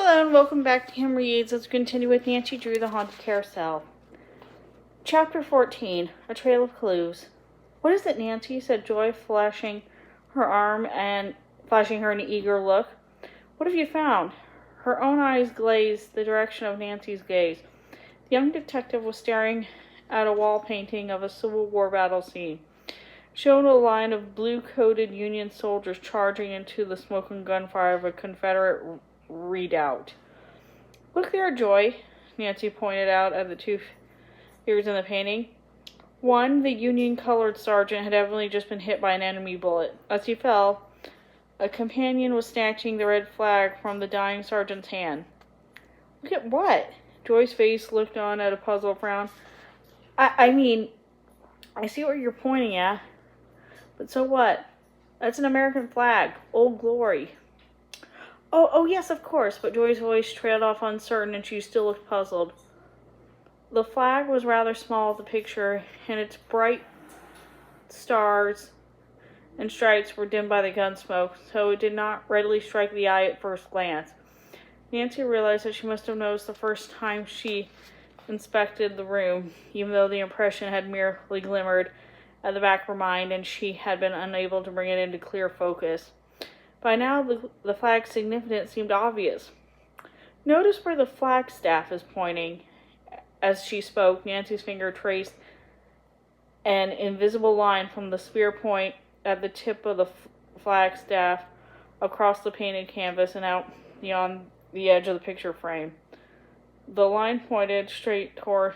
Hello and welcome back to Him Reads. Let's continue with Nancy Drew, The Haunted Carousel. Chapter 14, A Trail of Clues. What is it, Nancy? Said Joy, flashing her arm and flashing her an eager look. What have you found? Her own eyes glazed the direction of Nancy's gaze. The young detective was staring at a wall painting of a Civil War battle scene, showing a line of blue-coated Union soldiers charging into the smoke and gunfire of a Confederate redoubt. Look there, Joy, Nancy pointed out at the two figures in the painting. One, the Union-colored sergeant, had evidently just been hit by an enemy bullet. As he fell, a companion was snatching the red flag from the dying sergeant's hand. Look at what? Joy's face looked on at a puzzled frown. I mean, I see what you're pointing at, but so what? That's an American flag. Old Glory. Oh, yes, of course, but Joy's voice trailed off uncertain and she still looked puzzled. The flag was rather small, the picture, and its bright stars and stripes were dimmed by the gun smoke, so it did not readily strike the eye at first glance. Nancy realized that she must have noticed the first time she inspected the room, even though the impression had merely glimmered at the back of her mind and she had been unable to bring it into clear focus. By now, the flag's significance seemed obvious. Notice where the flagstaff is pointing. As she spoke, Nancy's finger traced an invisible line from the spear point at the tip of the flagstaff across the painted canvas and out beyond the edge of the picture frame. The line pointed straight toward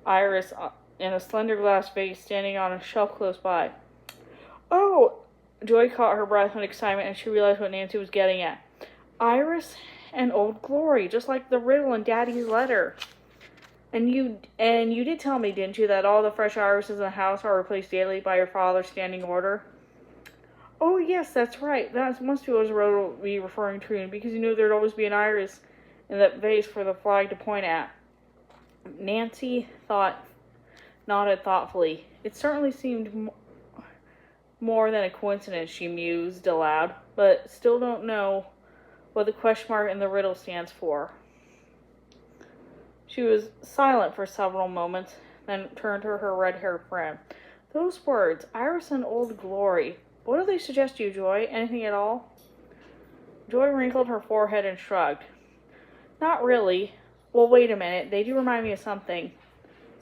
Iris in a slender glass vase standing on a shelf close by. Oh! Joy caught her breath in excitement and she realized what Nancy was getting at. Iris and Old Glory, just like the riddle in Daddy's letter. And you did tell me, didn't you, that all the fresh irises in the house are replaced daily by your father's standing order? Oh, yes, that's right. That must be what his riddle would be referring to, because you knew there'd always be an iris in that vase for the flag to point at. Nancy nodded thoughtfully. It certainly seemed more than a coincidence, she mused aloud, but still don't know what the question mark in the riddle stands for. She was silent for several moments, then turned to her red-haired friend. Those words, Iris and Old Glory, what do they suggest to you, Joy? Anything at all? Joy wrinkled her forehead and shrugged. Not really. Well, wait a minute. They do remind me of something.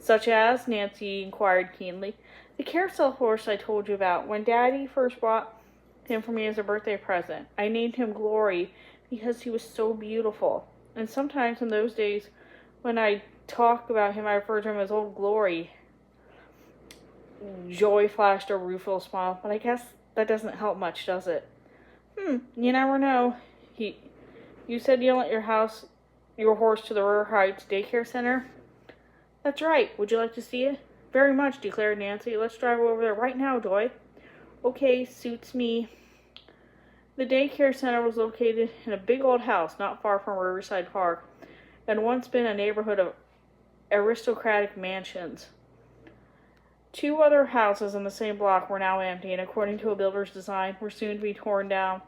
Such as? Nancy inquired keenly. The carousel horse I told you about. When Daddy first bought him for me as a birthday present, I named him Glory because he was so beautiful. And sometimes in those days, when I talk about him, I refer to him as Old Glory. Joy flashed a rueful smile, but I guess that doesn't help much, does it? You never know. You said you let your horse to the River Heights Daycare Center? That's right. Would you like to see it? Very much, declared Nancy. Let's drive over there right now, Joy. Okay, suits me. The daycare center was located in a big old house not far from Riverside Park, and once been a neighborhood of aristocratic mansions. Two other houses in the same block were now empty, and according to a builder's design, were soon to be torn down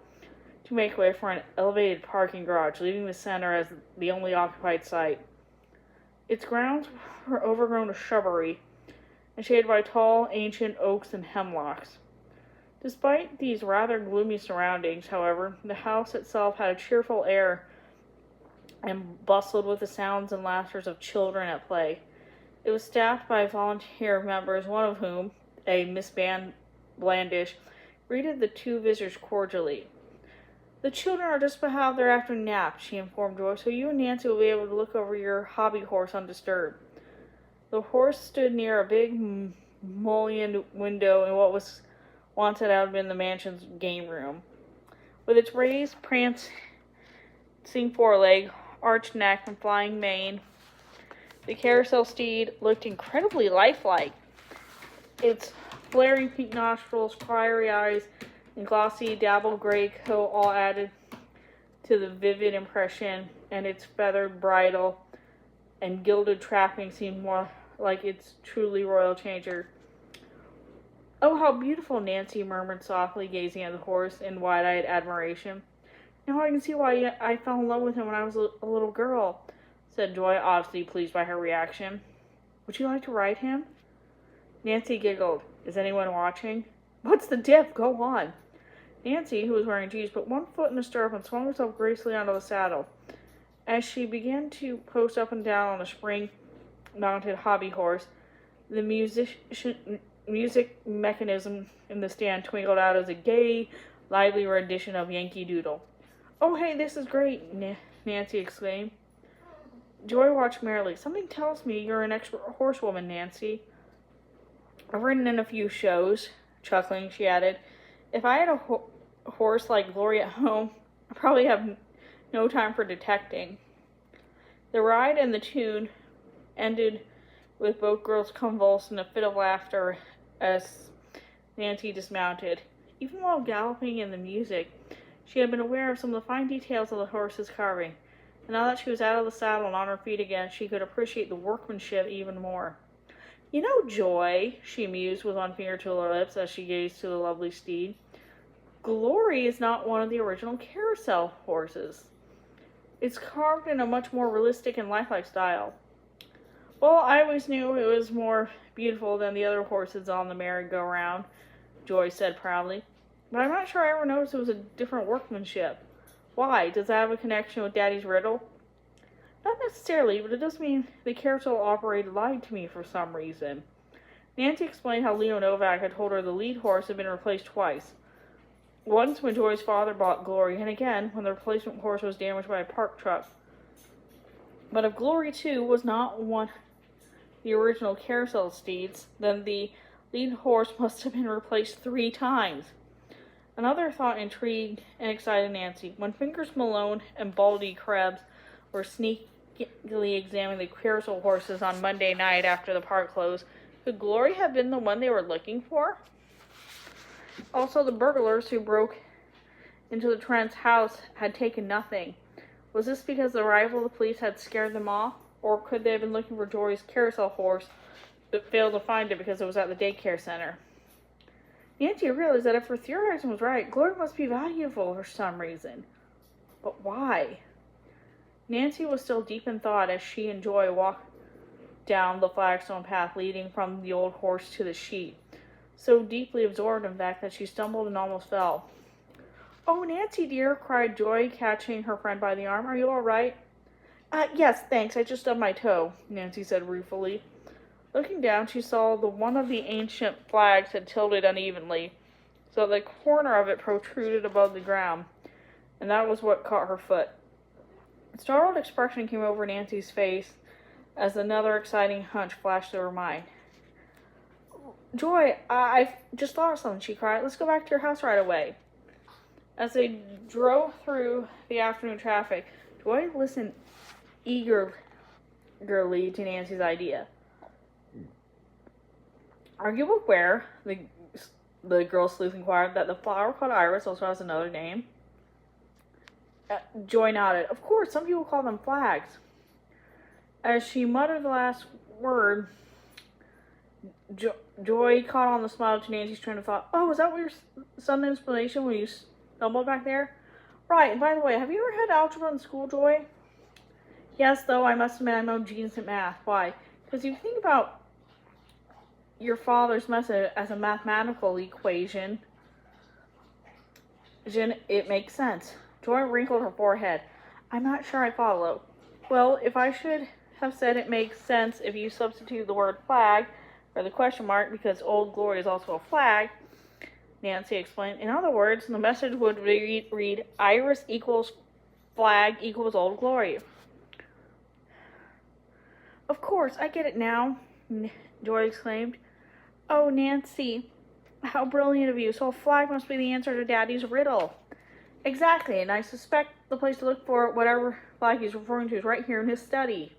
to make way for an elevated parking garage, leaving the center as the only occupied site. Its grounds were overgrown with shrubbery, and shaded by tall, ancient oaks and hemlocks. Despite these rather gloomy surroundings, however, the house itself had a cheerful air and bustled with the sounds and laughter of children at play. It was staffed by volunteer members, one of whom, a Miss Blandish, greeted the two visitors cordially. The children are just about to have their afternoon nap, she informed Joy, so you and Nancy will be able to look over your hobby horse undisturbed. The horse stood near a big mullioned window in what was once had been the mansion's game room. With its raised, prancing foreleg, arched neck, and flying mane, the carousel steed looked incredibly lifelike. Its flaring pink nostrils, fiery eyes, and glossy dapple gray coat all added to the vivid impression, and its feathered bridle and gilded trappings seemed more like its truly royal changer. Oh, how beautiful, Nancy murmured softly, gazing at the horse in wide-eyed admiration. Now I can see why I fell in love with him when I was a little girl, said Joy, obviously pleased by her reaction. Would you like to ride him? Nancy giggled. Is anyone watching? What's the diff? Go on. Nancy, who was wearing jeans, put one foot in the stirrup and swung herself gracefully onto the saddle. As she began to post up and down on a spring-mounted hobby horse, the music mechanism in the stand twinkled out as a gay, lively rendition of Yankee Doodle. Oh, hey, this is great, Nancy exclaimed. Joy watched merrily. Something tells me you're an expert horsewoman, Nancy. I've ridden in a few shows. Chuckling, she added, if I had a horse like Glory at home, I'd probably have no time for detecting. The ride and the tune ended with both girls convulsed in a fit of laughter as Nancy dismounted. Even while galloping in the music, she had been aware of some of the fine details of the horse's carving, and now that she was out of the saddle and on her feet again, she could appreciate the workmanship even more. You know, Joy, she mused with one finger to her lips as she gazed to the lovely steed, Glory is not one of the original carousel horses. It's carved in a much more realistic and lifelike style. Well, I always knew it was more beautiful than the other horses on the merry-go-round, Joy said proudly. But I'm not sure I ever noticed it was a different workmanship. Why? Does that have a connection with Daddy's riddle? Not necessarily, but it does mean the carousel operator lied to me for some reason. Nancy explained how Leo Novak had told her the lead horse had been replaced twice. Once when Joy's father bought Glory, and again when the replacement horse was damaged by a park truck. But if Glory, too, was not one of the original carousel steeds, then the lead horse must have been replaced 3 times. Another thought intrigued and excited Nancy. When Fingers Malone and Baldy Krebs were sneakily examining the carousel horses on Monday night after the park closed, could Glory have been the one they were looking for? Also, the burglars who broke into the Trent's house had taken nothing. Was this because the arrival of the police had scared them off? Or could they have been looking for Joy's carousel horse, but failed to find it because it was at the daycare center? Nancy realized that if her theorizing was right, Glory must be valuable for some reason. But why? Nancy was still deep in thought as she and Joy walked down the flagstone path leading from the old horse to the sheet, so deeply absorbed in fact that she stumbled and almost fell. Oh, Nancy dear, cried Joy, catching her friend by the arm. Are you all right? Yes, thanks. I just stubbed my toe, Nancy said ruefully. Looking down, she saw that one of the ancient flags had tilted unevenly, so the corner of it protruded above the ground, and that was what caught her foot. A startled expression came over Nancy's face as another exciting hunch flashed through her mind. Joy, I've just thought of something, she cried. Let's go back to your house right away. As they drove through the afternoon traffic, Joy listened eagerly to Nancy's idea. Are you aware, the girl sleuth inquired, that the flower called iris also has another name? Joy nodded. Of course, some people call them flags. As she muttered the last word, Joy caught on the smile to Nancy's train of thought. Oh, is that what your sudden explanation when you stumbled back there? Right, and by the way, have you ever had algebra in school, Joy? Yes, though I must admit I'm no genius at math. Why? Because if you think about your father's method as a mathematical equation, it makes sense. Joy wrinkled her forehead. I'm not sure I follow. Well, if I should have said it makes sense if you substitute the word flag for the question mark because Old Glory is also a flag, Nancy explained. In other words, the message would read iris equals flag equals Old Glory. Of course, I get it now, Joy exclaimed. Oh, Nancy, how brilliant of you. So a flag must be the answer to Daddy's riddle. Exactly, and I suspect the place to look for whatever flag he's referring to is right here in his study.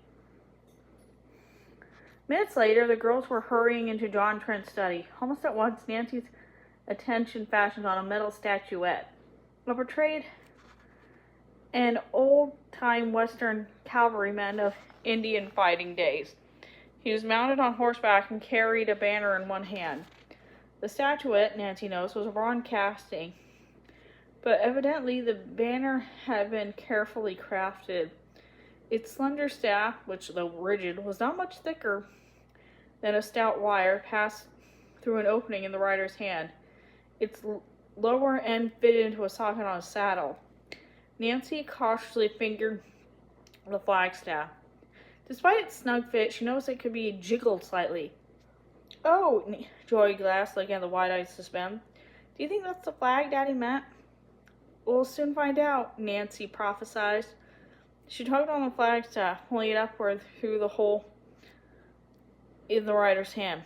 Minutes later, the girls were hurrying into John Trent's study. Almost at once, Nancy's attention fastened on a metal statuette. It portrayed an old-time Western cavalryman of Indian fighting days. He was mounted on horseback and carried a banner in one hand. The statuette, Nancy noticed, was a bronze casting, but evidently the banner had been carefully crafted. Its slender staff, which though rigid, was not much thicker than a stout wire, passed through an opening in the rider's hand. Its lower end fitted into a socket on his saddle. Nancy cautiously fingered the flagstaff. Despite its snug fit, she noticed it could be jiggled slightly. "Oh," Joy gasped, looking at the wide-eyed suspend. "Do you think that's the flag Daddy meant?" "We'll soon find out," Nancy prophesied. She tugged on the flagstaff, pulling it upward through the hole in the rider's hand.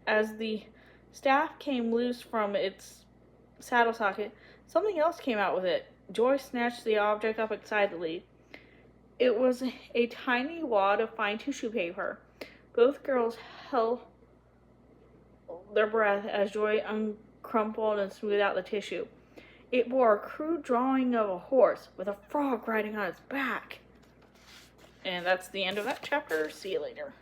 As the staff came loose from its saddle socket, something else came out with it. Joy snatched the object up excitedly. It was a tiny wad of fine tissue paper. Both girls held their breath as Joy uncrumpled and smoothed out the tissue. It bore a crude drawing of a horse with a frog riding on its back. And that's the end of that chapter. See you later.